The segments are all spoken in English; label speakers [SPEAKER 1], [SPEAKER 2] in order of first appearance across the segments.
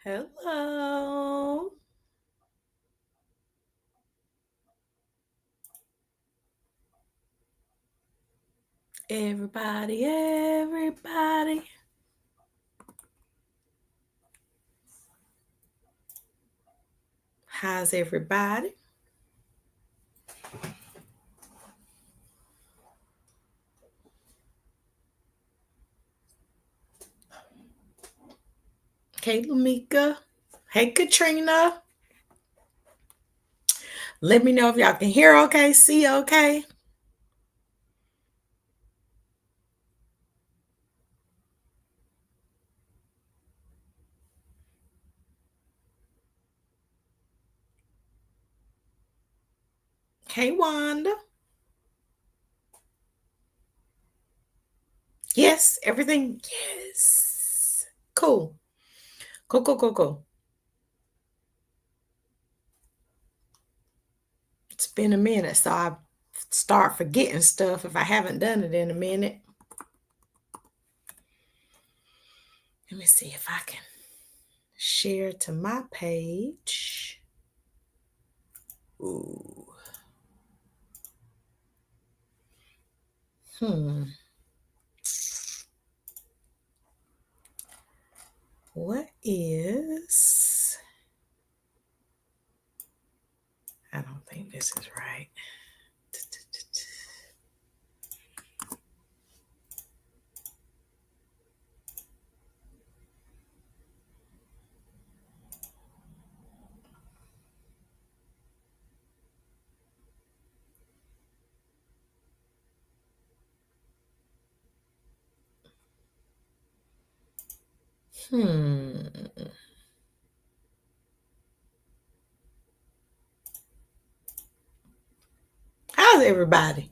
[SPEAKER 1] Hello. Everybody. How's everybody? Hey, Lamika. Hey, Katrina. Let me know if y'all can hear okay, see okay. Hey, Wanda. Yes, everything. Yes. Cool. Cool. It's been a minute, so I start forgetting stuff if I haven't done it in a minute. Let me see if I can share to my page. Ooh. Hmm. What is. I don't think this is right. Hmm. How's everybody?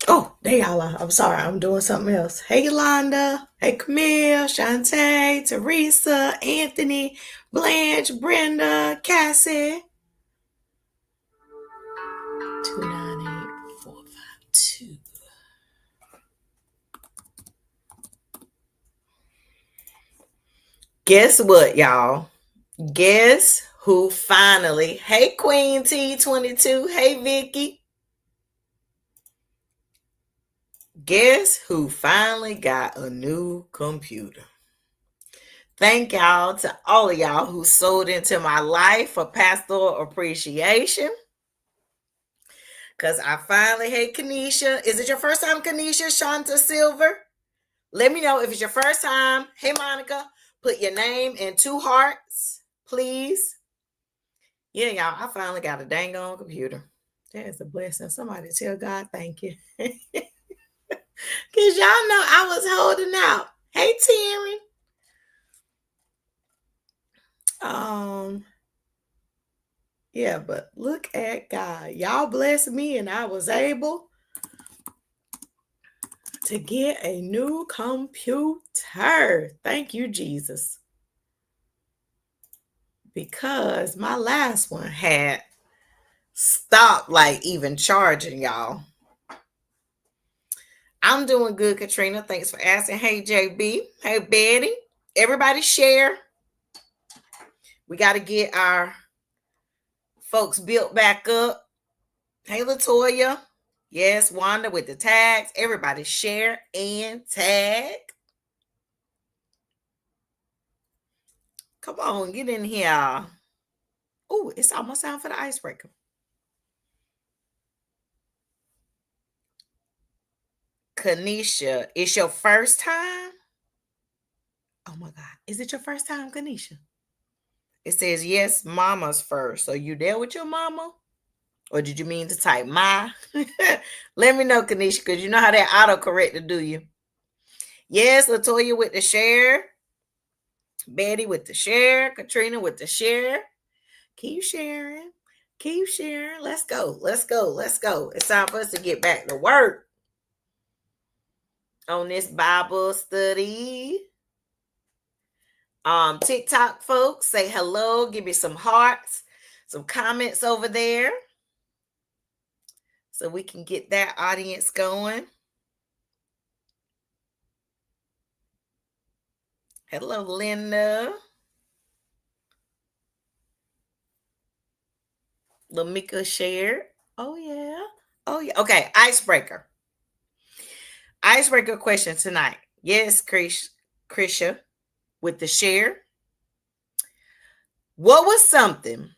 [SPEAKER 1] Oh, there y'all are. I'm sorry, I'm doing something else. Hey, Yolanda. Hey, Camille, Shantae, Teresa, Anthony, Blanche, Brenda, Cassie. 298452. Guess what, y'all? Guess who finally? Hey, Queen T22. Hey, Vicky. Guess who finally got a new computer? Thank y'all to all of y'all who sold into my life for pastoral appreciation. Because I finally, hey, Kanisha. Is it your first time, Kanisha? Shanta Silver? Let me know if it's your first time. Hey, Monica, put your name in 2 hearts, please. Yeah, y'all, I finally got a dang on computer. That is a blessing. Somebody tell God thank you. Because y'all know I was holding out. Hey, Terry. Yeah, but look at God. Y'all blessed me, and I was able to get a new computer. Thank you, Jesus. Because my last one had stopped like even charging, y'all. I'm doing good, Katrina. Thanks for asking. Hey, JB. Hey, Betty. Everybody share. We got to get our folks built back up. Hey, Latoya. Yes, Wanda with the tags. Everybody share and tag. Come on, get in here. Oh, it's almost time for the icebreaker. Kanisha, it's your first time? Oh my God. Is it your first time, Kanisha? It says yes, mama's first. So you there with your mama? Or did you mean to type my? Let me know, Kanisha, because you know how that autocorrect to do you. Yes, Latoya with the share. Betty with the share. Katrina with the share. Keep sharing. Keep sharing. Let's go. Let's go. Let's go. It's time for us to get back to work on this Bible study. TikTok folks, say hello. Give me some hearts, some comments over there, so we can get that audience going. Hello, Linda. Lamika shared. Oh, yeah. Oh, yeah. Okay. Icebreaker. Icebreaker question tonight. Yes, Krisha, with the share. What was something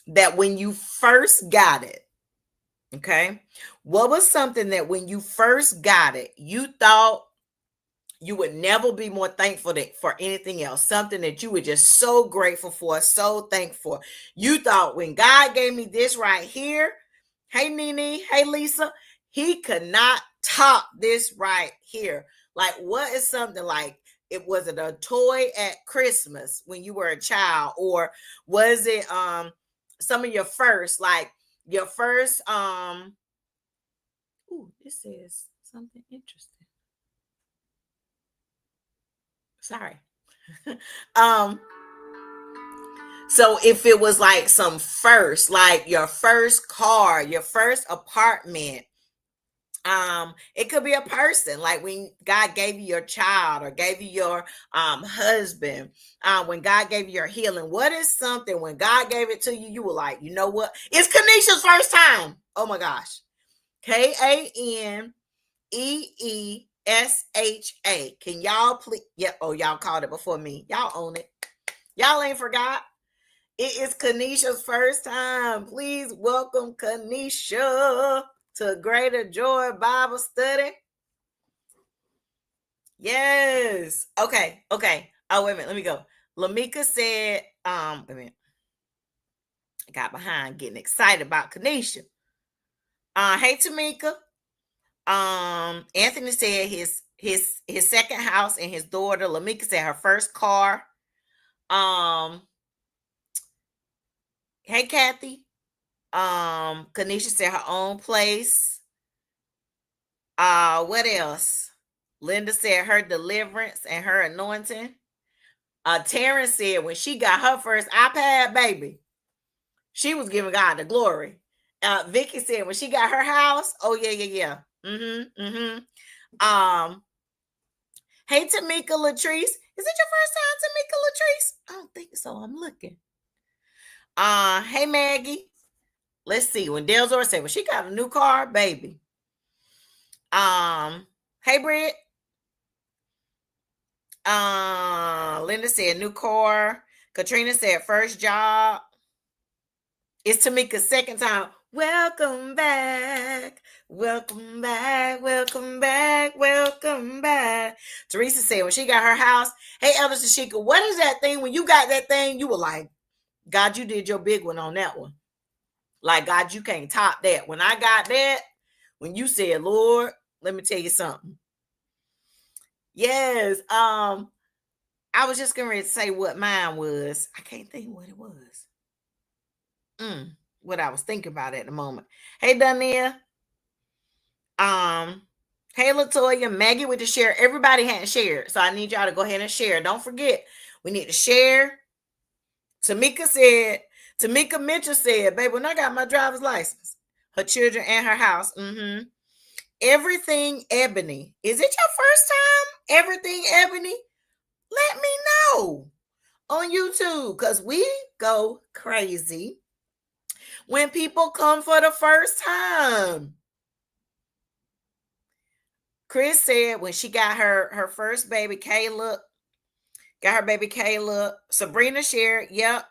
[SPEAKER 1] that when you first got it, okay? What was something that when you first got it, you thought you would never be more thankful for anything else? Something that you were just so grateful for, so thankful. You thought when God gave me this right here, hey Nene, hey Lisa, he could not top this right here. Like, what is something like, it was it a toy at Christmas when you were a child, or was it some of your first, like your first ooh, this is something interesting. Sorry. um So if it was like some first, like your first car, your first apartment, it could be a person, like when God gave you your child or gave you your husband, when God gave you your healing. What is something when God gave it to you, you were like, you know what? It's Kanisha's first time. Oh my gosh. Kaneesha. Can y'all please? Yeah, oh, y'all called it before me. Y'all own it. Y'all ain't forgot. It is Kanisha's first time. Please welcome Kanisha to Greater Joy Bible Study. Yes. Okay. Okay. Oh, wait a minute. Let me go. Lamika said, wait a minute. I got behind getting excited about Kanisha. Hey Tamika. Anthony said his second house and his daughter. Lamika said her first car. Hey Kathy. Kanisha said her own place. What else? Linda said her deliverance and her anointing. Terrence said when she got her first iPad, baby, she was giving God the glory. Vicky said when she got her house, oh yeah, yeah, yeah. Hey Tamika Latrice, is it your first time, Tamika Latrice? I don't think so. I'm looking. Hey Maggie. Let's see. When Delzor said when she got a new car, baby. Hey Britt. Linda said new car. Katrina said first job. It's Tamika's second time. Welcome back. Welcome back. Welcome back. Welcome back. Teresa said when she got her house, hey Elder Tashika, what is that thing? When you got that thing, you were like, God, you did your big one on that one. Like, God, you can't top that. When I got that, when you said, Lord, let me tell you something. Yes. I was just going to say what mine was. I can't think what it was. What I was thinking about at the moment. Hey, Dania. Hey, Latoya, Maggie with the share. Everybody hadn't shared, so I need y'all to go ahead and share. Don't forget, we need to share. Tamika Mitchell said, baby, when I got my driver's license, her children and her house. Everything Ebony. Is it your first time? Everything Ebony? Let me know on YouTube, because we go crazy when people come for the first time. Chris said when she got her first baby, Caleb, got her baby Caleb. Sabrina shared, yep.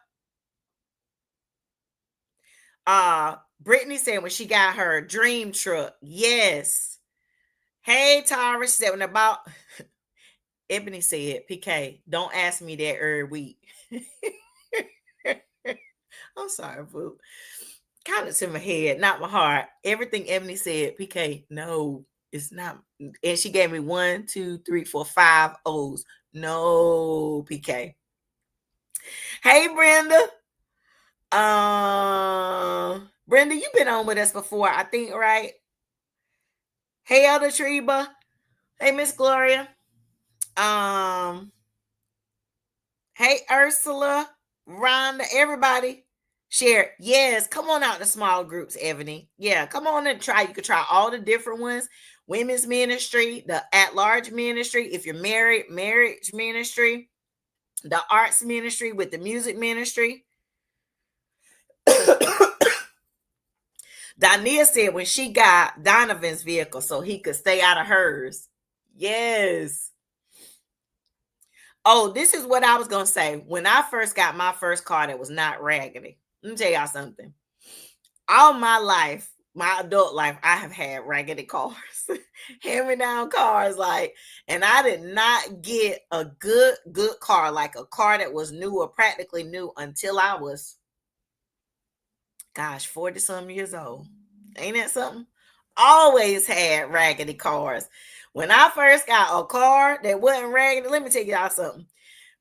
[SPEAKER 1] Brittany said when she got her dream truck, yes. Hey, Tara, she said when about Ebony said, PK, don't ask me that every week. I'm sorry, boo. Kind of to my head, not my heart. Everything Ebony said, PK, no, it's not. And she gave me 1, 2, 3, 4, 5 O's. No, PK. Hey, Brenda. Brenda, you've been on with us before, I think, right? Hey, Elder Treba. Hey, Miss Gloria. Hey, Ursula, Rhonda, everybody. Share. Yes, come on out to small groups, Ebony. Yeah, come on and try. You could try all the different ones. Women's ministry, the at-large ministry. If you're married, marriage ministry. the arts ministry with the music ministry. Dania said when she got Donovan's vehicle so he could stay out of hers. Yes. Oh, this is what I was going to say. When I first got my first car that was not raggedy, let me tell y'all something. All my life, my adult life, I have had raggedy cars, hand-me-down cars, and I did not get a good car, like a car that was new or practically new until I was, 40-some years old. Ain't that something? Always had raggedy cars. When I first got a car that wasn't raggedy, let me tell y'all something.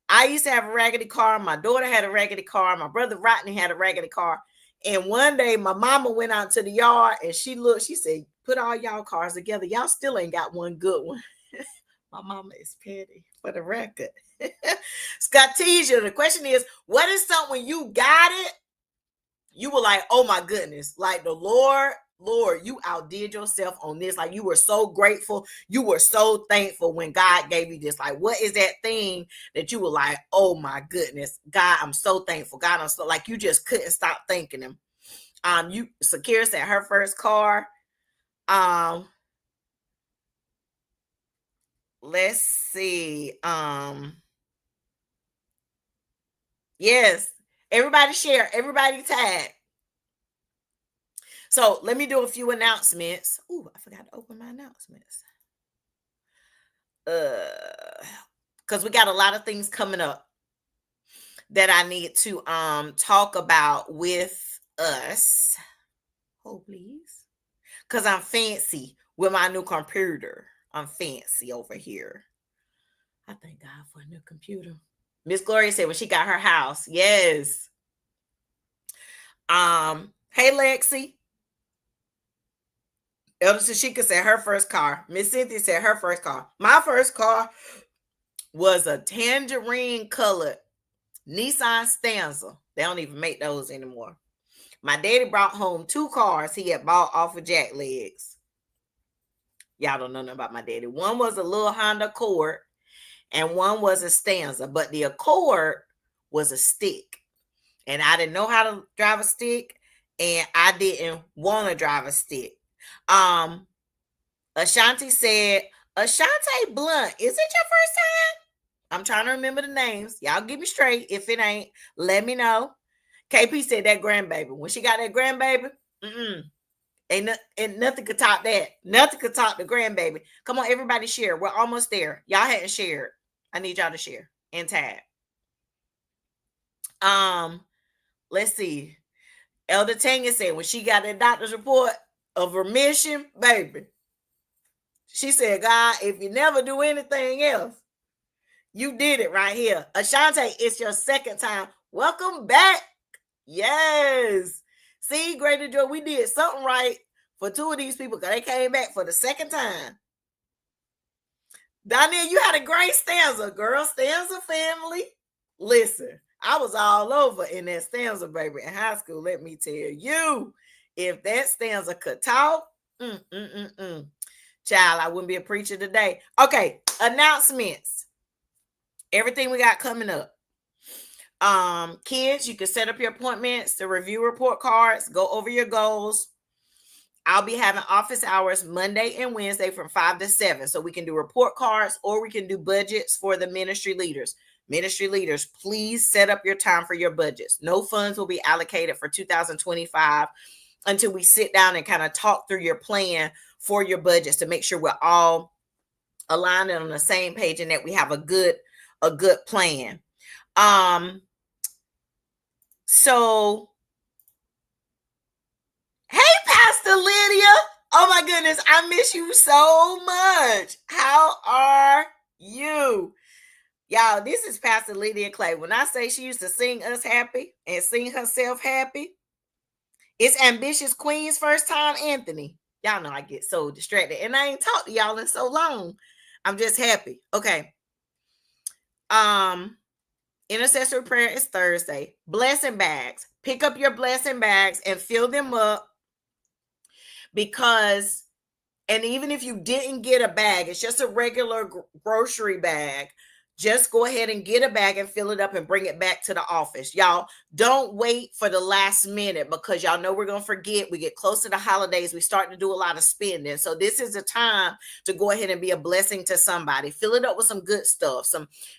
[SPEAKER 1] I used to have a raggedy car. My daughter had a raggedy car. My brother Rodney had a raggedy car. And one day my mama went out to the yard and she looked, she said, put all y'all cars together. Y'all still ain't got one good one. My mama is petty, for the record. Scottesia, the question is, what is something when you got it, you were like, oh my goodness, like the Lord, you outdid yourself on this. Like you were so grateful. You were so thankful when God gave you this. Like, what is that thing that you were like, oh my goodness, God, I'm so thankful. God, I'm so, like, you just couldn't stop thanking him. Sakira said her first car. Let's see. Yes, everybody share, everybody tag. So let me do a few announcements. Ooh, I forgot to open my announcements. Because we got a lot of things coming up that I need to talk about with us. Hold please. Because I'm fancy with my new computer. I'm fancy over here. I thank God for a new computer. Miss Gloria said when she got her house. Yes. Hey Lexi. Elder Tashika said her first car. Miss Cynthia said her first car. My first car was a tangerine colored Nissan Stanza. They don't even make those anymore. My daddy brought home 2 cars he had bought off of Jack Legs. Y'all don't know nothing about my daddy. One was a little Honda Accord and one was a Stanza, but the Accord was a stick. And I didn't know how to drive a stick and I didn't want to drive a stick. Ashanti said, Ashante Blunt, is it your first time? I'm trying to remember the names. Y'all give me straight. If it ain't, let me know. KP said that grandbaby. When she got that grandbaby, ain't nothing could top that. Nothing could top the grandbaby. Come on, everybody share. We're almost there. Y'all hadn't shared. I need y'all to share and tag. Let's see. Elder Tanya said when she got that doctor's report of remission, baby, she said, God, if you never do anything else, you did it right here. Ashante, it's your second time. Welcome back. Yes. See, Greater Joy, we did something right for 2 of these people because they came back for the second time. Danielle, you had a great stanza, girl. Stanza family. Listen, I was all over in that stanza, baby, in high school. Let me tell you, if that stanza could talk, child, I wouldn't be a preacher today. Okay, announcements. Everything we got coming up. Kids, you can set up your appointments to review report cards, go over your goals. I'll be having office hours Monday and Wednesday from 5 to 7. So we can do report cards or we can do budgets for the ministry leaders. Ministry leaders, please set up your time for your budgets. No funds will be allocated for 2025 until we sit down and kind of talk through your plan for your budgets to make sure we're all aligned and on the same page and that we have a good plan. So hey, Pastor Lydia. Oh my goodness, I miss you so much. How are you? Y'all, this is Pastor Lydia Clay. When I say she used to sing us happy and sing herself happy, it's Ambitious Queen's first time, Anthony. Y'all know I get so distracted and I ain't talked to y'all in so long. I'm just happy. Okay. Intercessory prayer is Thursday. Blessing bags. Pick up your blessing bags and fill them up because, and even if you didn't get a bag, it's just a regular grocery bag. just go ahead and get a bag and fill it up and bring it back to the office. Y'all, don't wait for the last minute, because y'all know we're going to forget. We get close to the holidays, we start to do a lot of spending. So this is the time to go ahead and be a blessing to somebody. Fill it up with some good stuff.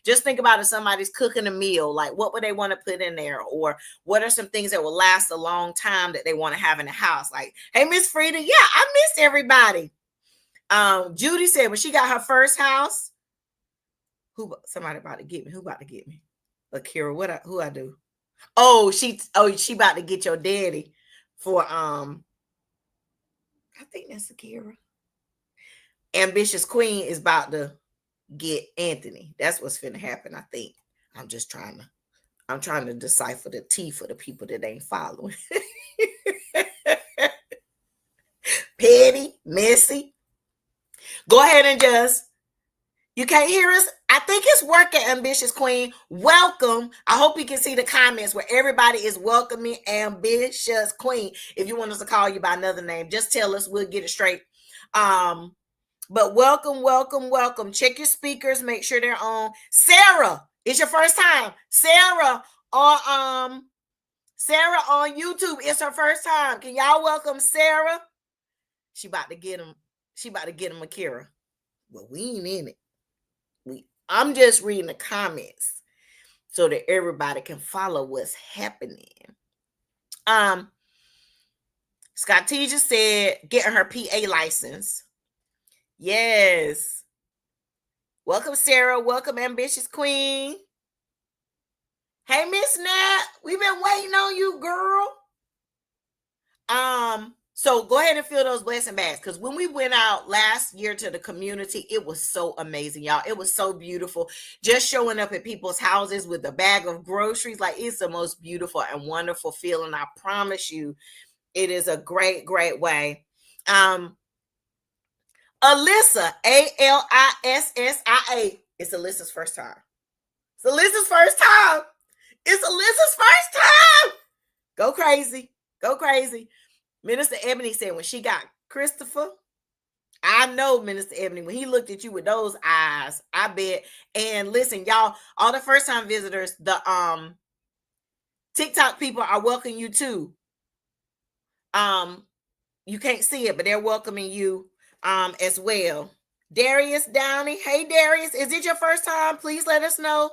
[SPEAKER 1] Just think about if somebody's cooking a meal, like what would they want to put in there? Or what are some things that will last a long time that they want to have in the house? Like, hey, Miss Frida, yeah, I miss everybody. Judy said when she got her first house, somebody about to get me. Who about to get me? Akira, who I do? She about to get your daddy for I think that's Akira. Ambitious Queen is about to get Anthony. That's what's finna happen, I think. I'm trying to decipher the T for the people that ain't following. Petty, messy. Go ahead and you can't hear us? I think it's working, Ambitious Queen. Welcome. I hope you can see the comments where everybody is welcoming Ambitious Queen. If you want us to call you by another name, just tell us. We'll get it straight. But welcome, welcome, welcome. Check your speakers. Make sure they're on. Sarah, it's your first time. Sarah on YouTube. It's her first time. Can y'all welcome Sarah? She about to get him. She about to get him, Akira. Well, we ain't in it. I'm just reading the comments so that everybody can follow what's happening. Scott T just said getting her PA license. Yes. Welcome, Sarah. Welcome, Ambitious Queen. Hey, Miss Nat, we've been waiting on you, girl. So go ahead and fill those blessing bags, because when we went out last year to the community, it was so amazing, y'all. It was so beautiful. Just showing up at people's houses with a bag of groceries, like it's the most beautiful and wonderful feeling. I promise you, it is a great, great way. Alyssa, Alissa. It's Alyssa's first time. It's Alyssa's first time. It's Alyssa's first time. Go crazy. Go crazy. Minister Ebony said when she got Christopher, I know Minister Ebony, when he looked at you with those eyes, I bet. And listen, y'all, all the first time visitors, the TikTok people are welcoming you too. You can't see it, but they're welcoming you as well. Darius Downey. Hey Darius, is it your first time? Please let us know.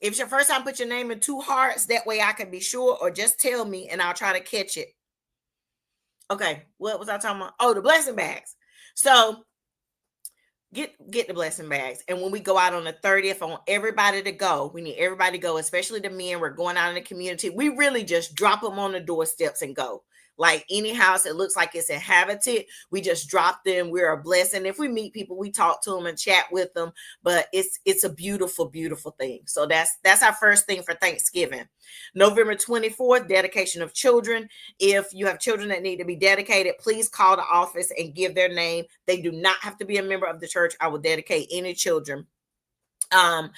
[SPEAKER 1] If it's your first time, put your name in 2 hearts. That way I can be sure, or just tell me and I'll try to catch it. Okay, what was I talking about? Oh, the blessing bags. So get the blessing bags. And when we go out on the 30th, I want everybody to go. We need everybody to go, especially the men. We're going out in the community. We really just drop them on the doorsteps and go. Like any house that looks like it's inhabited, we just drop them. We're a blessing. If we meet people, we talk to them and chat with them. But it's a beautiful, beautiful thing. So that's our first thing for Thanksgiving. November 24th, dedication of children. If you have children that need to be dedicated, please call the office and give their name. They do not have to be a member of the church. I will dedicate any children. And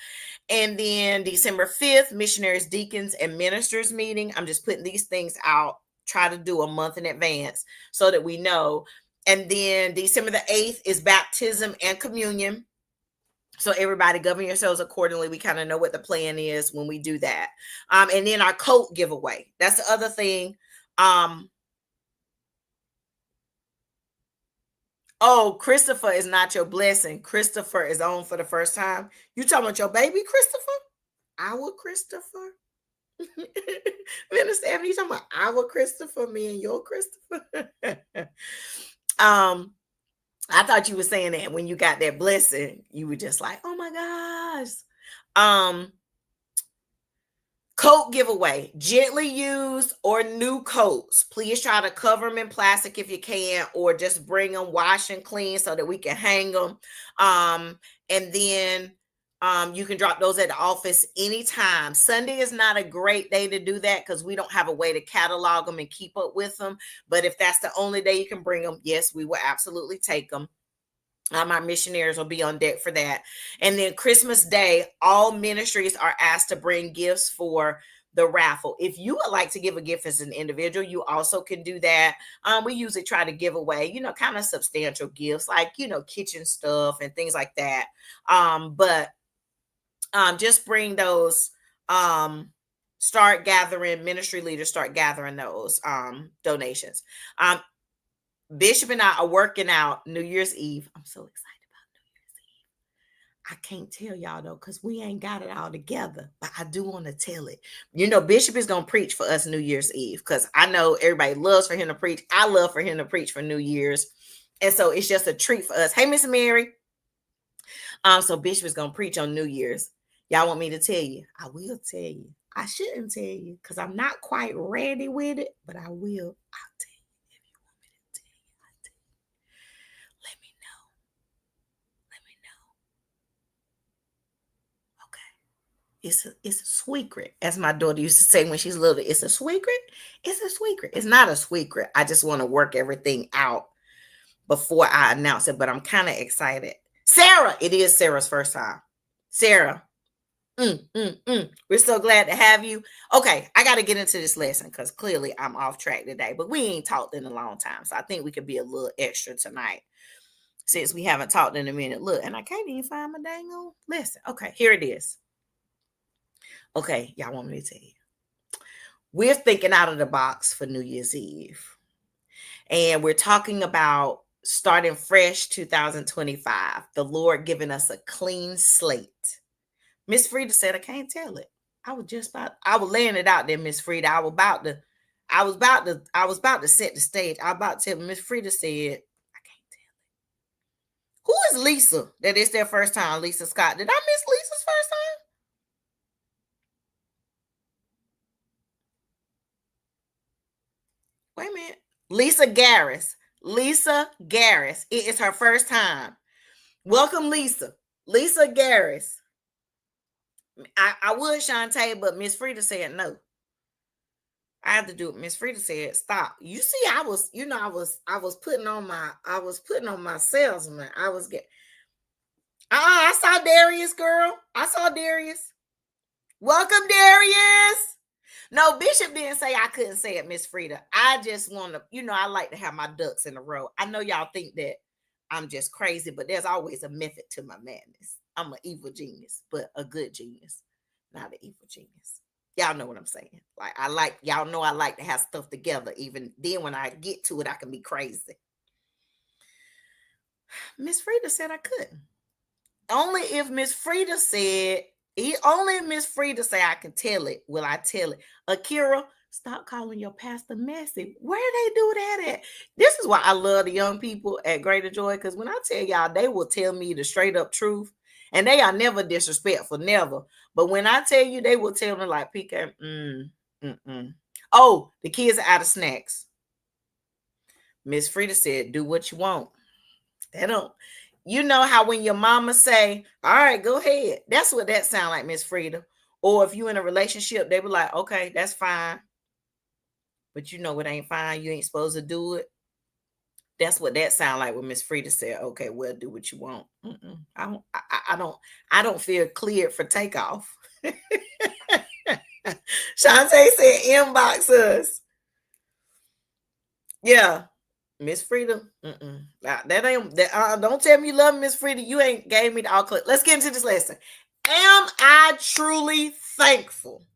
[SPEAKER 1] then December 5th, missionaries, deacons, and ministers meeting. I'm just putting these things out. Try to do a month in advance so that we know. And then December the 8th is baptism and communion. So everybody govern yourselves accordingly. We kind of know what the plan is when we do that. And then our coat giveaway. That's the other thing. Oh, Christopher is not your blessing. Christopher is on for the first time. You talking about your baby, Christopher? Our Christopher? Minister Ebony, you talking about our Christopher, me and your Christopher? I thought you were saying that when you got that blessing, you were just like, oh my gosh. Coat giveaway, gently used or new coats. Please try to cover them in plastic if you can, or just bring them wash and clean so that we can hang them. And then you can drop those at the office anytime. Sunday is not a great day to do that because we don't have a way to catalog them and keep up with them. But if that's the only day you can bring them, yes, we will absolutely take them. Our missionaries will be on deck for that. And then Christmas Day, all ministries are asked to bring gifts for the raffle. If you would like to give a gift as an individual, you also can do that. We usually try to give away, kind of substantial gifts like, kitchen stuff and things like that. But just bring those, start gathering, ministry leaders start gathering those donations. Bishop and I are working out New Year's Eve. I'm so excited about New Year's Eve. I can't tell y'all though, because we ain't got it all together, but I do want to tell it. Bishop is going to preach for us New Year's Eve, because I know everybody loves for him to preach. I love for him to preach for New Year's. And so it's just a treat for us. Hey, Miss Mary. So Bishop is going to preach on New Year's. Y'all want me to tell you? I will tell you. I shouldn't tell you because I'm not quite ready with it, but I will. I'll tell you. If you want me to tell you, I'll tell you. Let me know. Let me know. Okay. It's a secret, as my daughter used to say when she's little. It's a secret. It's a secret. It's not a secret. I just want to work everything out before I announce it, but I'm kind of excited. Sarah, it is Sarah's first time. Sarah, we're so glad to have you. Okay, I got to get into this lesson because clearly I'm off track today, but we ain't talked in a long time, so I think we could be a little extra tonight since we haven't talked in a minute. Look, and I can't even find my dang old lesson. Okay, here it is. Okay, y'all want me to tell you. We're thinking out of the box for New Year's Eve, and we're talking about starting fresh 2025, the Lord giving us a clean slate. Miss Frida said, I can't tell it. I was laying it out there, Miss Frida. I was about to set the stage. I was about to tell Miss Frida said, I can't tell it. Who is Lisa? That is their first time, Lisa Scott. Did I miss Lisa's first time? Wait a minute. Lisa Garris. Lisa Garris. It is her first time. Welcome, Lisa. Lisa Garris. I would Shantae, but Miss Frida said no. I have to do it. Miss Frida said stop. You see, I was putting on my salesman. I was getting. I saw Darius, girl. I saw Darius. Welcome, Darius. No, Bishop didn't say I couldn't say it, Miss Frida. I just want to, I like to have my ducks in a row. I know y'all think that I'm just crazy, but there's always a method to my madness. I'm an evil genius, but a good genius, not an evil genius. Y'all know what I'm saying. Y'all know I like to have stuff together. Even then when I get to it, I can be crazy. Miss Frida said I couldn't. Only if Miss Frida said, only if Miss Frida say I can tell it, will I tell it. Akira, stop calling your pastor messy. Where they do that at? This is why I love the young people at Greater Joy, because when I tell y'all, they will tell me the straight up truth. And they are never disrespectful, never. But when I tell you, they will tell me like, PK, Oh, the kids are out of snacks. Miss Frida said, do what you want. They don't. You know how when your mama say, all right, go ahead. That's what that sound like, Miss Frida. Or if you in a relationship, they be like, okay, that's fine. But you know it ain't fine. You ain't supposed to do it. That's what that sound like when Miss Frida said, okay, well, do what you want. I don't feel cleared for takeoff. Shantae said, inbox us. Yeah. Miss Frida. That ain't that. Don't tell me you love Miss Frida. You ain't gave me the all clip. Let's get into this lesson. Am I truly thankful?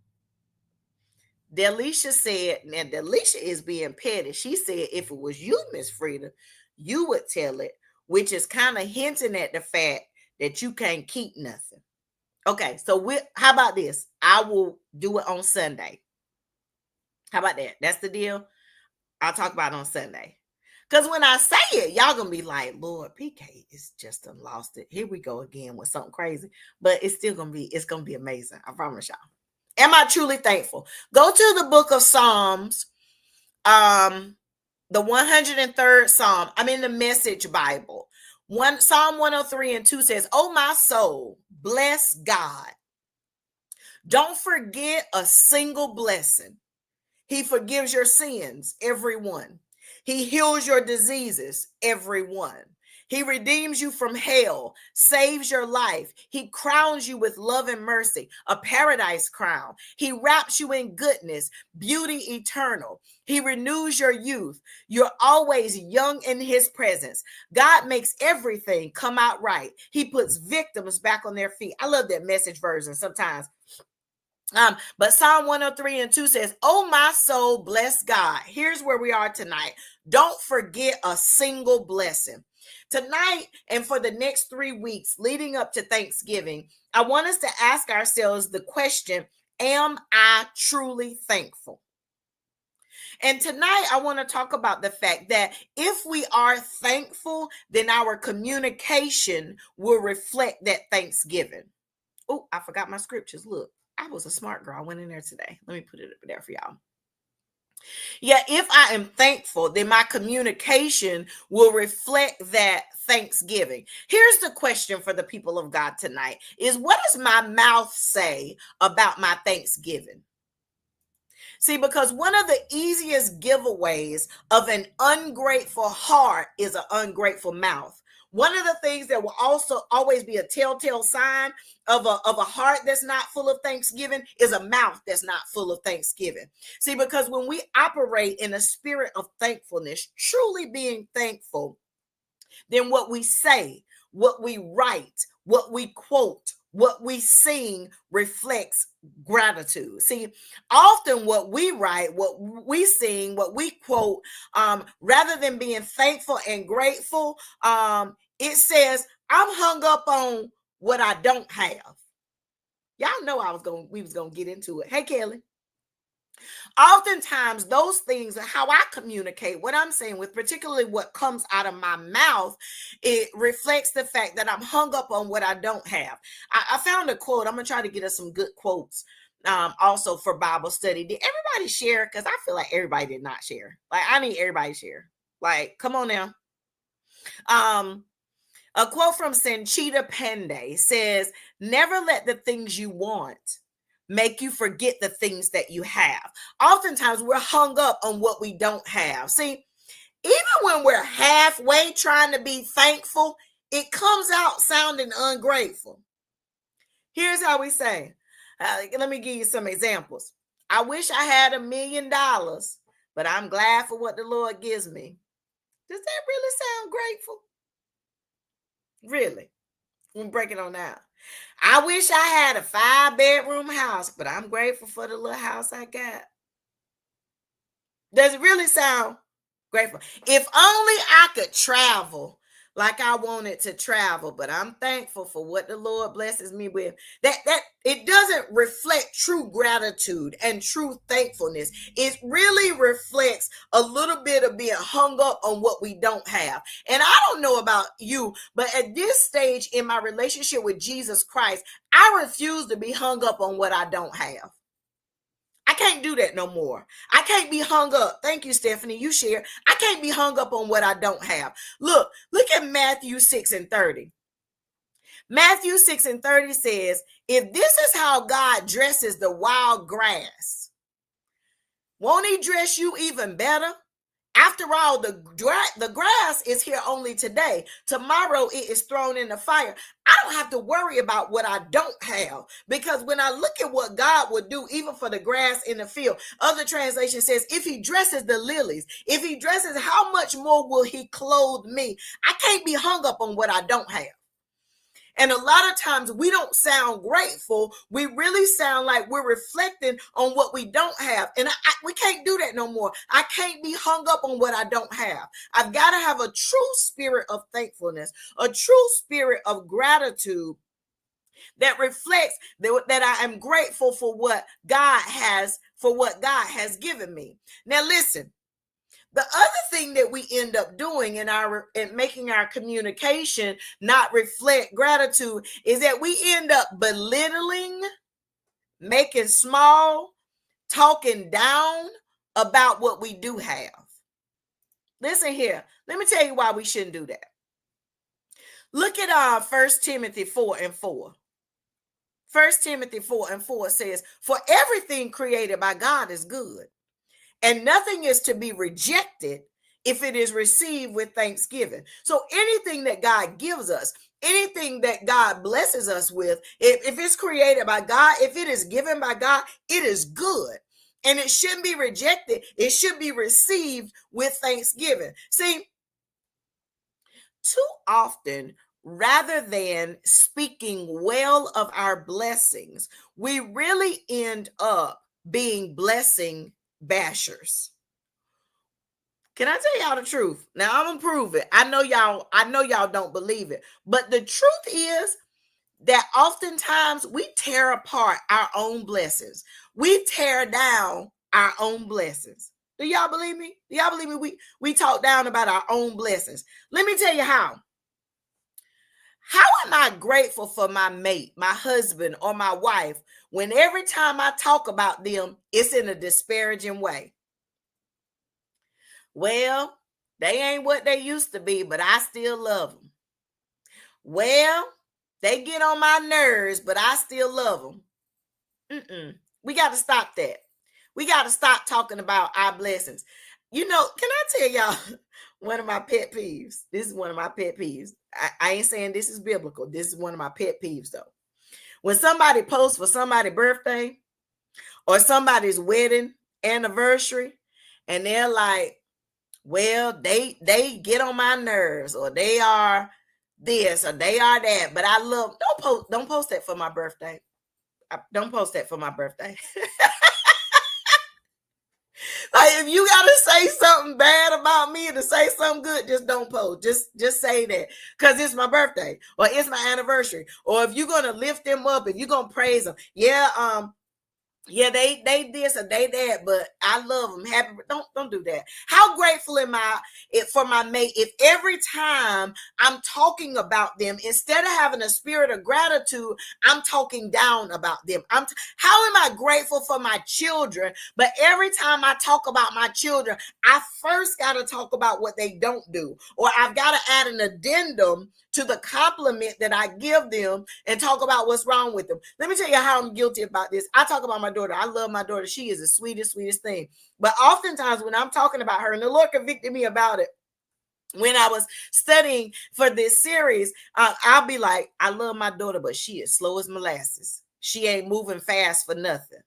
[SPEAKER 1] Delisha said, and Delisha is being petty. She said, if it was you, Miss Frida, you would tell it, which is kind of hinting at the fact that you can't keep nothing. Okay, so how about this? I will do it on Sunday. How about that? That's the deal. I'll talk about it on Sunday. Because when I say it, y'all gonna be like, Lord, PK is just lost it. Here we go again with something crazy. But it's still gonna be amazing. I promise y'all. Am I truly thankful? Go to the book of Psalms, the 103rd Psalm. I'm in the Message Bible. Psalm 103:2 says, oh, my soul, bless God. Don't forget a single blessing. He forgives your sins, every one. He heals your diseases, every one. He redeems you from hell, saves your life. He crowns you with love and mercy, a paradise crown. He wraps you in goodness, beauty eternal. He renews your youth. You're always young in his presence. God makes everything come out right. He puts victims back on their feet. I love that Message version sometimes. But Psalm 103:2 says, "Oh, my soul, bless God." Here's where we are tonight. Don't forget a single blessing. Tonight and for the next 3 weeks leading up to Thanksgiving, I want us to ask ourselves the question, am I truly thankful? And tonight I want to talk about the fact that if we are thankful, then our communication will reflect that thanksgiving. Oh, I forgot my scriptures. Look, I was a smart girl. I went in there today. Let me put it up there for y'all. Yeah, if I am thankful, then my communication will reflect that thanksgiving. Here's the question for the people of God tonight is, what does my mouth say about my thanksgiving? See, because one of the easiest giveaways of an ungrateful heart is an ungrateful mouth. One of the things that will also always be a telltale sign of a heart that's not full of thanksgiving is a mouth that's not full of thanksgiving. See, because when we operate in a spirit of thankfulness, truly being thankful, then what we say, what we write, what we quote, what we sing reflects gratitude. See, often what we write, what we sing, what we quote, rather than being thankful and grateful, it says, I'm hung up on what I don't have. Y'all know we was gonna get into it. Hey, Kelly. Oftentimes those things are how I communicate what I'm saying with, particularly what comes out of my mouth. It reflects the fact that I'm hung up on what I don't have. I found a quote. I'm gonna try to get us some good quotes also for Bible study. Did everybody share? Because I feel like everybody did not share. Like, I need everybody to share. Like, come on now. A quote from Sanchita Pandey says, "Never let the things you want make you forget the things that you have." Oftentimes we're hung up on what we don't have. See, even when we're halfway trying to be thankful, it comes out sounding ungrateful. Here's how we say, let me give you some examples. I wish I had $1 million, but I'm glad for what the Lord gives me. Does that really sound grateful? Really? We'll break it on down. I wish I had a 5-bedroom house, but I'm grateful for the little house I got. Does it really sound grateful? If only I could travel like I wanted to travel, but I'm thankful for what the Lord blesses me with. That it doesn't reflect true gratitude and true thankfulness. It really reflects a little bit of being hung up on what we don't have. And I don't know about you, but at this stage in my relationship with Jesus Christ, I refuse to be hung up on what I don't have. I can't do that no more. I can't be hung up. Thank you, Stephanie. You share. I can't be hung up on what I don't have. Look at Matthew 6:30. Matthew 6:30 says, if this is how God dresses the wild grass, won't he dress you even better? After all, the grass is here only today. Tomorrow it is thrown in the fire. I don't have to worry about what I don't have, because when I look at what God would do, even for the grass in the field, other translation says, if he dresses the lilies, if he dresses, how much more will he clothe me? I can't be hung up on what I don't have. And a lot of times we don't sound grateful. We really sound like we're reflecting on what we don't have. And we can't do that no more. I can't be hung up on what I don't have. I've got to have a true spirit of thankfulness, a true spirit of gratitude that reflects that I am grateful for what God has given me. Now listen. The other thing that we end up doing in making our communication not reflect gratitude is that we end up belittling, making small, talking down about what we do have. Listen here. Let me tell you why we shouldn't do that. Look at 1 Timothy 4:4. 1 Timothy 4:4 says, "For everything created by God is good, and nothing is to be rejected if it is received with thanksgiving. So anything that God gives us, anything that God blesses us with, if it's created by God, if it is given by God, it is good. And it shouldn't be rejected. It should be received with thanksgiving. See, too often, rather than speaking well of our blessings, we really end up being blessing bashers. Can I tell y'all the truth? Now I'm gonna prove it. I know y'all don't believe it. But the truth is that oftentimes we tear apart our own blessings. We tear down our own blessings. Do y'all believe me? Do y'all believe me? We talk down about our own blessings. Let me tell you how. How am I grateful for my mate, my husband, or my wife when every time I talk about them, it's in a disparaging way? Well, they ain't what they used to be, but I still love them. Well, they get on my nerves, but I still love them. We got to stop that. We got to stop talking about our blessings. You know, can I tell y'all one of my pet peeves? This is one of my pet peeves. I ain't saying this is biblical. This is one of my pet peeves, though. When somebody posts for somebody's birthday or somebody's wedding anniversary, and they're like, well, they get on my nerves, or they are this, or they are that, but I love, don't post that for my birthday. Don't post that for my birthday. Like, if you gotta say something bad about me to say something good, just don't post. Just say that because it's my birthday or it's my anniversary. Or if you're gonna lift them up, if you're gonna praise them, yeah, they this or they that, but I love them. Happy, don't do that. How grateful am I for my mate if every time I'm talking about them, instead of having a spirit of gratitude, I'm talking down about them? How am I grateful for my children, but every time I talk about my children, I first got to talk about what they don't do, or I've got to add an addendum to the compliment that I give them and talk about what's wrong with them. Let me tell you how I'm guilty about this. I talk about my daughter. I love my daughter. She is the sweetest thing. But oftentimes when I'm talking about her, and the Lord convicted me about it when I was studying for this series, I'll be like, I love my daughter, but she is slow as molasses. She ain't moving fast for nothing.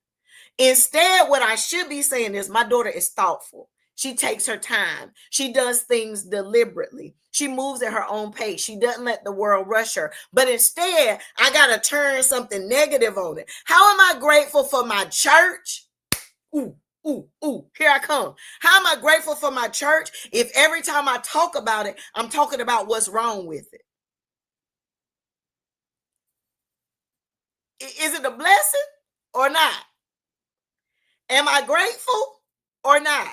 [SPEAKER 1] Instead, what I should be saying is my daughter is thoughtful. She takes her time. She does things deliberately. She moves at her own pace. She doesn't let the world rush her. But instead, I got to turn something negative on it. How am I grateful for my church? Ooh, here I come. How am I grateful for my church if every time I talk about it, I'm talking about what's wrong with it? Is it a blessing or not? Am I grateful or not?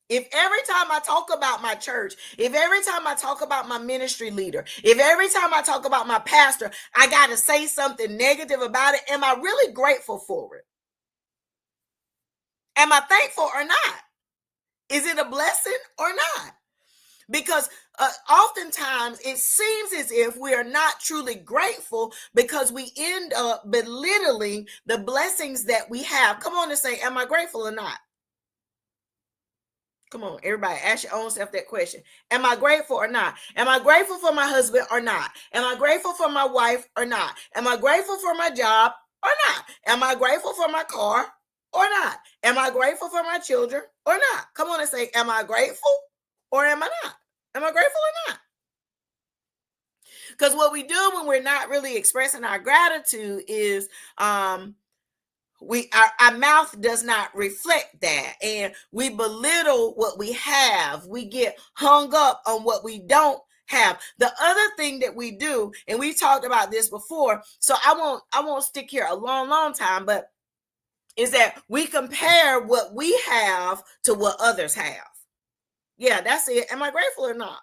[SPEAKER 1] If every time I talk about my church, if every time I talk about my ministry leader, if every time I talk about my pastor, I got to say something negative about it, am I really grateful for it? Am I thankful or not? Is it a blessing or not? Because oftentimes it seems as if we are not truly grateful because we end up belittling the blessings that we have. Come on and say, am I grateful or not? Come on, everybody, ask your own self that question. Am I grateful or not? Am I grateful for my husband or not? Am I grateful for my wife or not? Am I grateful for my job or not? Am I grateful for my car or not? Am I grateful for my children or not? Come on and say, am I grateful or am I not? Am I grateful or not? Because what we do when we're not really expressing our gratitude is our mouth does not reflect that, and we belittle what we have. We get hung up on what we don't have. The other thing that we do, and we talked about this before, so I won't stick here a long time, but is that we compare what we have to what others have. Yeah, that's it. Am I grateful or not?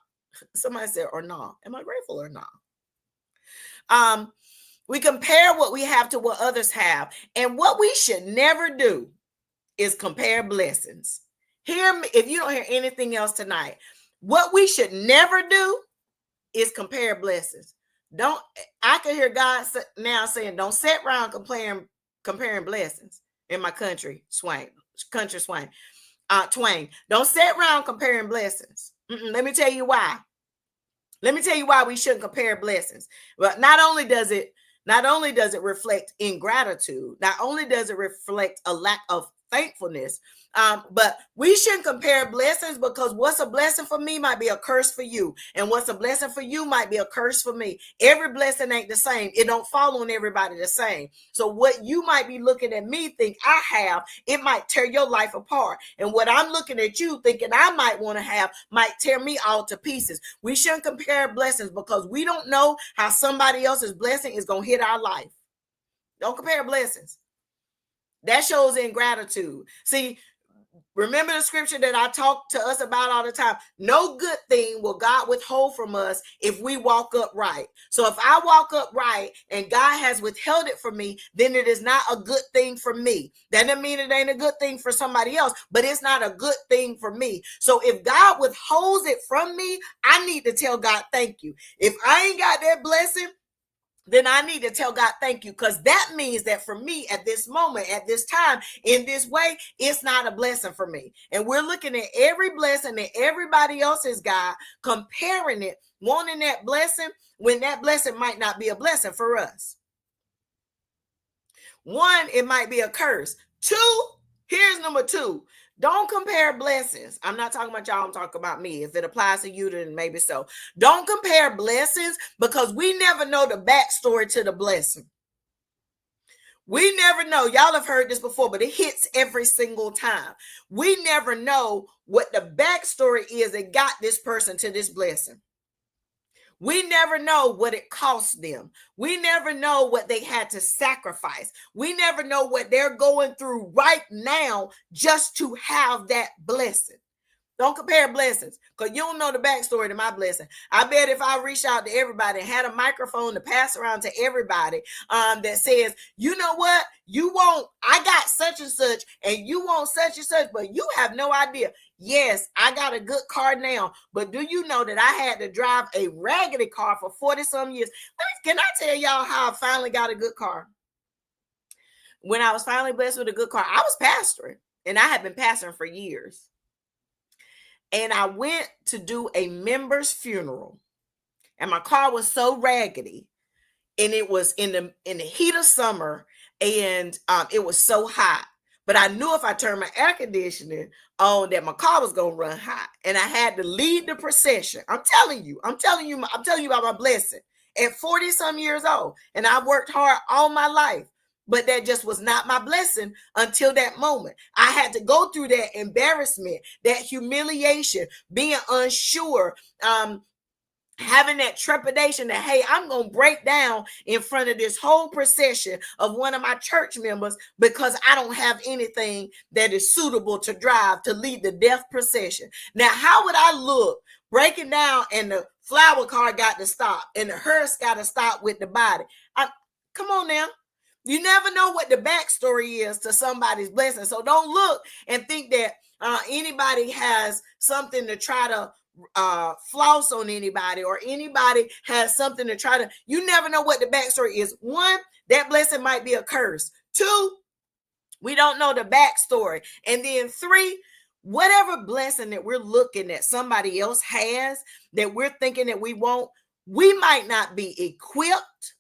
[SPEAKER 1] Somebody said or not. Am I grateful or not? We compare what we have to what others have. And what we should never do is compare blessings. Hear me, if you don't hear anything else tonight, what we should never do is compare blessings. I can hear God now saying, don't sit around comparing blessings in my country, Twain. Don't sit around comparing blessings. Let me tell you why. Let me tell you why we shouldn't compare blessings. But not only does it reflect ingratitude, not only does it reflect a lack of thankfulness, but we shouldn't compare blessings, because what's a blessing for me might be a curse for you, and what's a blessing for you might be a curse for me. Every blessing ain't the same. It don't fall on everybody the same. So what you might be looking at me think I have, it might tear your life apart, and what I'm looking at you thinking I might want to have might tear me all to pieces. We shouldn't compare blessings, because we don't know how somebody else's blessing is going to hit our life. Don't compare blessings. That shows ingratitude. See, remember the scripture that I talk to us about all the time. No good thing will God withhold from us if we walk upright. So if I walk upright and God has withheld it from me, then it is not a good thing for me. That doesn't mean it ain't a good thing for somebody else, but it's not a good thing for me. So if God withholds it from me, I need to tell God, thank you. If I ain't got that blessing, then I need to tell God thank you, because that means that for me at this moment, at this time, in this way, it's not a blessing for me. And we're looking at every blessing that everybody else has got, comparing it, wanting that blessing, when that blessing might not be a blessing for us. One, it might be a curse. Two, here's number two. Don't compare blessings. I'm not talking about y'all. I'm talking about me. If it applies to you, then maybe so. Don't compare blessings, because we never know the backstory to the blessing. We never know. Y'all have heard this before, but it hits every single time. We never know what the backstory is that got this person to this blessing. We never know what it cost them. We never know what they had to sacrifice. We never know what they're going through right now just to have that blessing. Don't compare blessings, because you don't know the backstory to my blessing. I bet if I reached out to everybody and had a microphone to pass around to everybody that says, you know what, you want, I got such and such, and you want such and such, but you have no idea. Yes, I got a good car now, but do you know that I had to drive a raggedy car for 40 some years? Can I tell y'all how I finally got a good car? When I was finally blessed with a good car, I was pastoring, and I had been pastoring for years. And I went to do a member's funeral, and my car was so raggedy, and it was in the heat of summer, and it was so hot. But I knew if I turned my air conditioning on, that my car was gonna run hot, and I had to lead the procession. I'm telling you about my blessing at 40 some years old, and I worked hard all my life. But that just was not my blessing until that moment. I had to go through that embarrassment, that humiliation, being unsure, having that trepidation that, hey, I'm going to break down in front of this whole procession of one of my church members because I don't have anything that is suitable to drive to lead the death procession. Now, how would I look breaking down and the flower car got to stop and the hearse got to stop with the body? Come on now. You never know what the backstory is to somebody's blessing. So don't look and think that anybody has something to try to floss on anybody, or anybody has something to try to, you never know what the backstory is. One, that blessing might be a curse. Two, we don't know the backstory. And then three, whatever blessing that we're looking at somebody else has that we're thinking that we won't, we might not be equipped.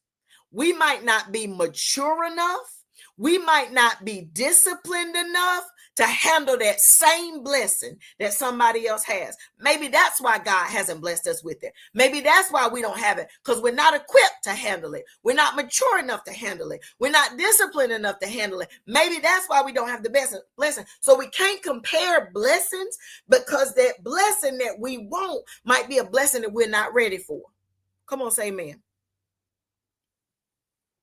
[SPEAKER 1] We might not be mature enough. We might not be disciplined enough to handle that same blessing that somebody else has. Maybe that's why God hasn't blessed us with it. Maybe that's why we don't have it, because we're not equipped to handle it. We're not mature enough to handle it. We're not disciplined enough to handle it. Maybe that's why we don't have the best blessing. So we can't compare blessings, because that blessing that we want might be a blessing that we're not ready for. Come on, say amen.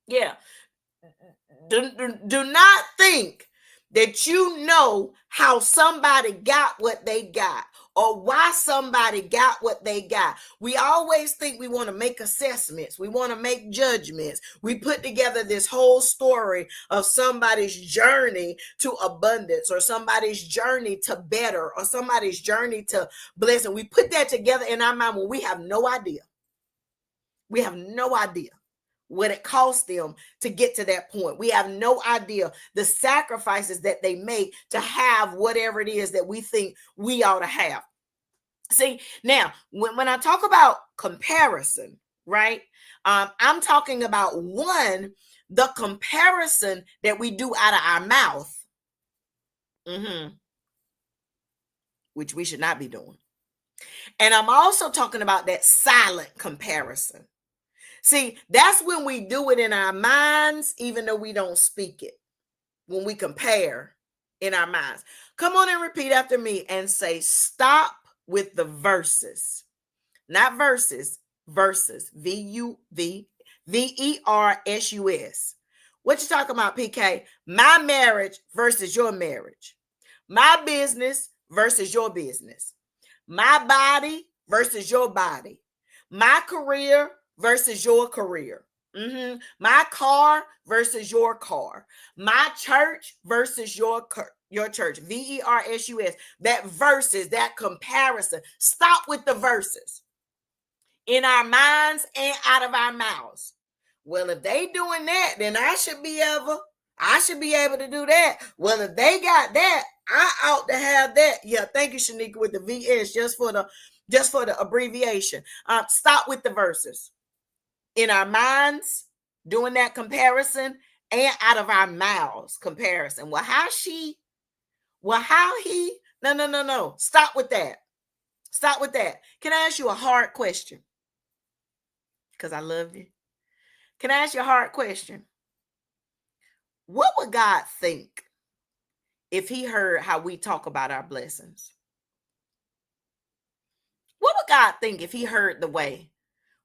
[SPEAKER 1] Yeah. Do not think that you know how somebody got what they got, or why somebody got what they got. We always think we want to make assessments. We want to make judgments. We put together this whole story of somebody's journey to abundance, or somebody's journey to better, or somebody's journey to blessing. We put that together in our mind when we have no idea. We have no idea what it cost them to get to that point. We have no idea the sacrifices that they make to have whatever it is that we think we ought to have. See, now, when I talk about comparison, right? I'm talking about the comparison that we do out of our mouth, which we should not be doing. And I'm also talking about that silent comparison. See, that's when we do it in our minds, even though we don't speak it. When we compare in our minds. Come on and repeat after me and say, stop with the verses. Not verses, verses. Versus. What you talking about, PK? My marriage versus your marriage. My business versus your business. My body versus your body. My career versus your career. My car versus your car. My church versus your church. Versus. That versus, that comparison. Stop with the verses in our minds and out of our mouths. Well, if they doing that, then I should be able to do that. Well, if they got that, I ought to have that. Yeah, thank you, Shanika, with the VS, just for the abbreviation. Stop with the verses in our minds, doing that comparison, and out of our mouths comparison. Well, how he? No. Stop with that. Stop with that. Can I ask you a hard question? Because I love you. Can I ask you a hard question? What would God think if he heard how we talk about our blessings? What would God think if he heard the way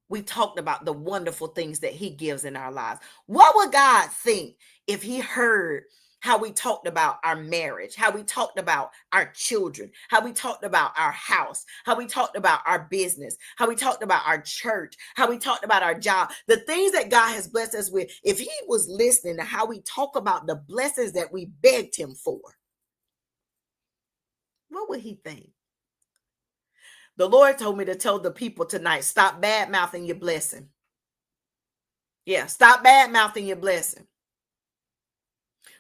[SPEAKER 1] we talked about the wonderful things that he gives in our lives? What would God think if he heard how we talked about our marriage, how we talked about our children, how we talked about our house, how we talked about our business, how we talked about our church, how we talked about our job, the things that God has blessed us with? If he was listening to how we talk about the blessings that we begged him for, what would he think? The Lord told me to tell the people tonight, stop bad mouthing your blessing. Yeah, stop bad mouthing your blessing.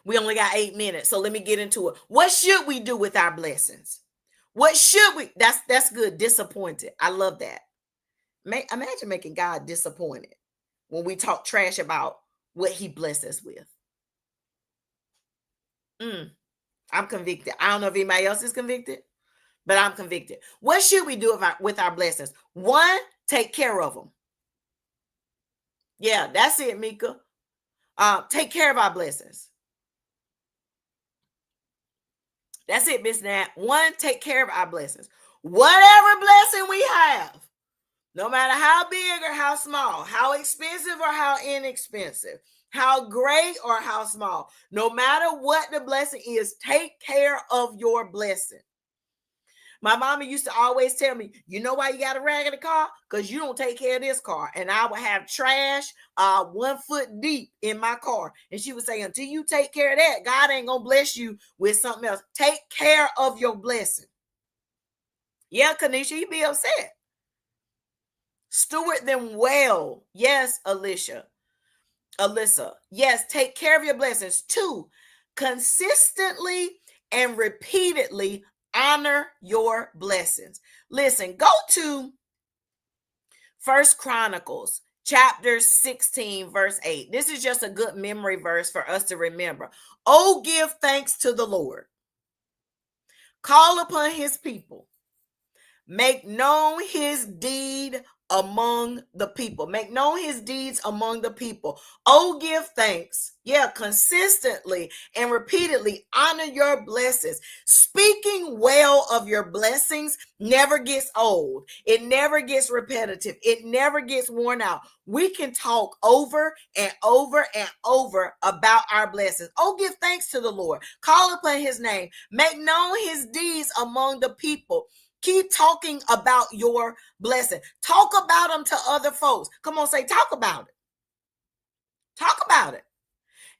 [SPEAKER 1] We only got 8 minutes, so let me get into it. What should we do with our blessings? What should we? That's good. Disappointed. I love that. Imagine making God disappointed when we talk trash about what he blessed us with. I'm convicted. I don't know if anybody else is convicted, but I'm convicted. What should we do with our blessings? 1, take care of them. Yeah, that's it, Mika. Take care of our blessings. That's it, Miss Nat. 1, take care of our blessings. Whatever blessing we have, no matter how big or how small, how expensive or how inexpensive, how great or how small, no matter what the blessing is, take care of your blessing. My mama used to always tell me, you know why you got a raggedy car? Because you don't take care of this car. And I would have trash 1 foot deep in my car. And she would say, until you take care of that, God ain't going to bless you with something else. Take care of your blessing. Yeah, Kanisha, you be upset. Steward them well. Yes, Alyssa. Yes, take care of your blessings. 2, consistently and repeatedly honor your blessings. Listen, go to 1 Chronicles chapter 16, verse 8. This is just a good memory verse for us to remember. Oh, give thanks to the Lord. Call upon his people. Make known his deed among the people. Make known his deeds among the people. Oh, give thanks. Yeah, consistently and repeatedly honor your blessings. Speaking well of your blessings never gets old. It never gets repetitive. It never gets worn out. We can talk over and over and over about our blessings. Oh, give thanks to the Lord. Call upon his name. Make known his deeds among the people. Keep talking about your blessing. Talk about them to other folks. Come on, say, talk about it. Talk about it.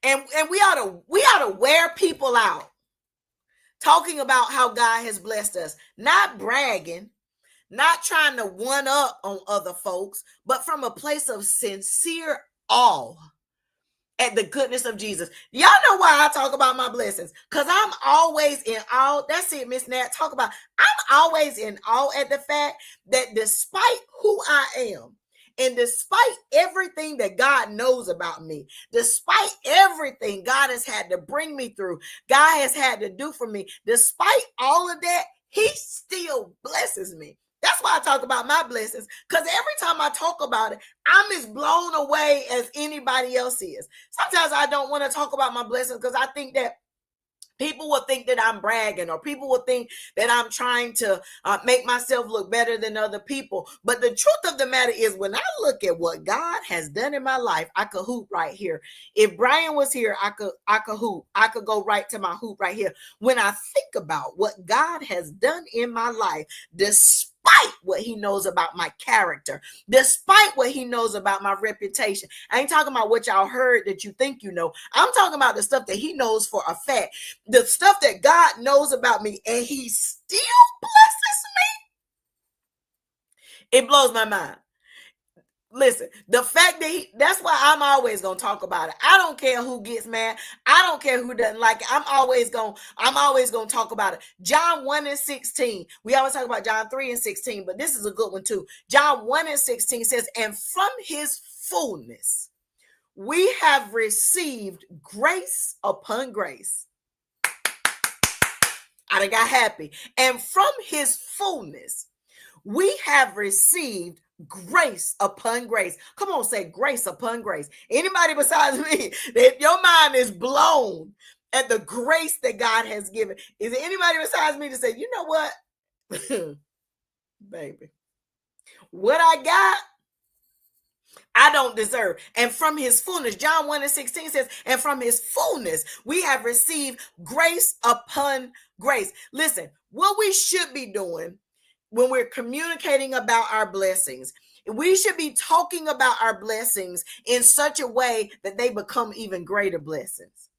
[SPEAKER 1] And we ought to wear people out talking about how God has blessed us, not bragging, not trying to one up on other folks, but from a place of sincere awe at the goodness of Jesus. Y'all know why I talk about my blessings? Because I'm always in awe. That's it, Miss Nat. Talk about, I'm always in awe at the fact that despite who I am, and despite everything that God knows about me, despite everything God has had to bring me through, God has had to do for me, despite all of that, he still blesses me. That's why I talk about my blessings, because every time I talk about it, I'm as blown away as anybody else is. Sometimes I don't want to talk about my blessings because I think that people will think that I'm bragging, or people will think that I'm trying to make myself look better than other people. But the truth of the matter is, when I look at what God has done in my life, I could hoop right here. If Brian was here, I could hoop. I could go right to my hoop right here. When I think about what God has done in my life, despite what he knows about my character, despite what he knows about my reputation. I ain't talking about what y'all heard that you think you know. I'm talking about the stuff that he knows for a fact, the stuff that God knows about me, and he still blesses me. It blows my mind. Listen, the fact that that's why I'm always gonna talk about it. I don't care who gets mad. I don't care who doesn't like it. I'm always gonna talk about it. John 1:16. We always talk about John 3:16, but this is a good one too. John 1:16 says, and from his fullness we have received grace upon grace. I done got happy. And from his fullness we have received grace upon grace. Come on, say grace upon grace. Anybody besides me, if your mind is blown at the grace that God has given, is there anybody besides me to say, you know what, baby, what I got, I don't deserve. And from his fullness, John 1:16 says, and from his fullness, we have received grace upon grace. Listen, what we should be doing when we're communicating about our blessings, we should be talking about our blessings in such a way that they become even greater blessings.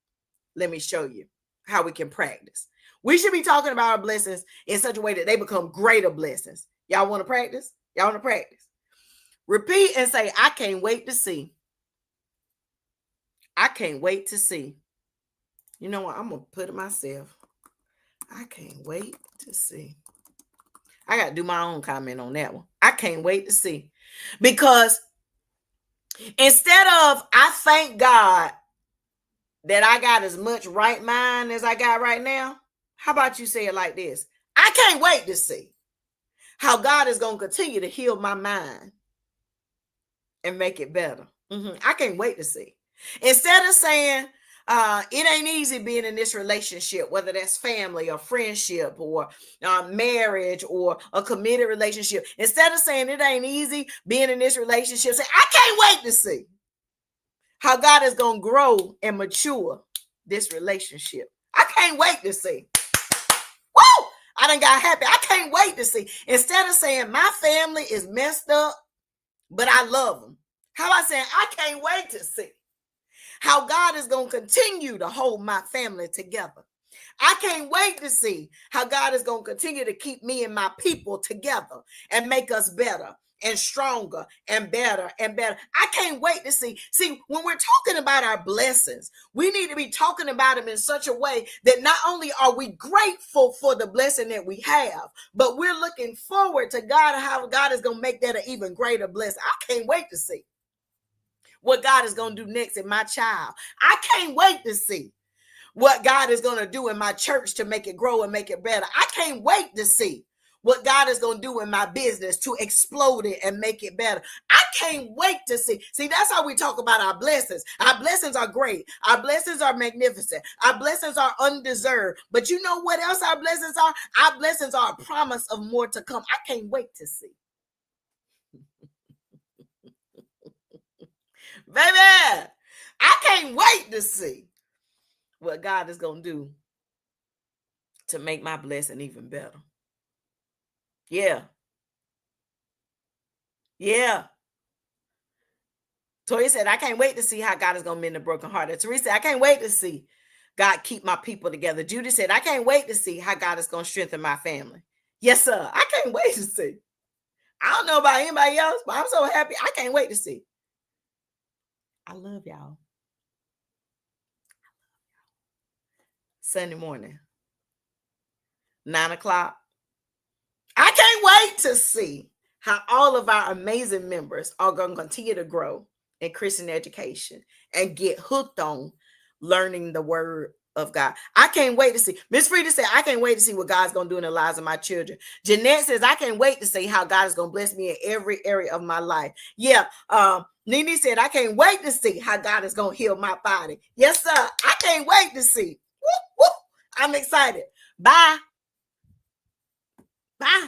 [SPEAKER 1] Let me show you how we can practice. We should be talking about our blessings in such a way that they become greater blessings. Y'all want to practice? Y'all want to practice? Repeat and say, I can't wait to see. I can't wait to see. You know what? I'm going to put it myself. I can't wait to see. I got to do my own comment on that one. I can't wait to see. Because instead of, I thank God that I got as much right mind as I got right now, how about you say it like this? I can't wait to see how God is going to continue to heal my mind and make it better. I can't wait to see. Instead of saying, it ain't easy being in this relationship, whether that's family or friendship or marriage or a committed relationship. Instead of saying it ain't easy being in this relationship, say, I can't wait to see how God is going to grow and mature this relationship. I can't wait to see. Woo! I done got happy. I can't wait to see. Instead of saying my family is messed up, but I love them. How about saying, I can't wait to see how God is going to continue to hold my family together. I can't wait to see how God is going to continue to keep me and my people together and make us better and stronger and better and better. I can't wait to see. See, when we're talking about our blessings, we need to be talking about them in such a way that not only are we grateful for the blessing that we have, but we're looking forward to God and how God is going to make that an even greater blessing. I can't wait to see what God is going to do next in my child. I can't wait to see what God is going to do in my church to make it grow and make it better. I can't wait to see what God is going to do in my business to explode it and make it better. I can't wait to see. See, that's how we talk about our blessings. Our blessings are great. Our blessings are magnificent. Our blessings are undeserved. But you know what else our blessings are? Our blessings are a promise of more to come. I can't wait to see. Baby, I can't wait to see what God is going to do to make my blessing even better. Yeah. Yeah. Toya said, I can't wait to see how God is going to mend the broken heart. Teresa, I can't wait to see God keep my people together. Judy said, I can't wait to see how God is going to strengthen my family. Yes, sir. I can't wait to see. I don't know about anybody else, but I'm so happy. I can't wait to see. I love y'all. Sunday morning, 9 o'clock. I can't wait to see how all of our amazing members are going to continue to grow in Christian education and get hooked on learning the word of God. I can't wait to see. Miss Frida said, I can't wait to see what God's going to do in the lives of my children. Jeanette says, I can't wait to see how God is going to bless me in every area of my life. Yeah. Nene said, I can't wait to see how God is going to heal my body. Yes, sir. I can't wait to see. Woo, woo. I'm excited. Bye. Bye.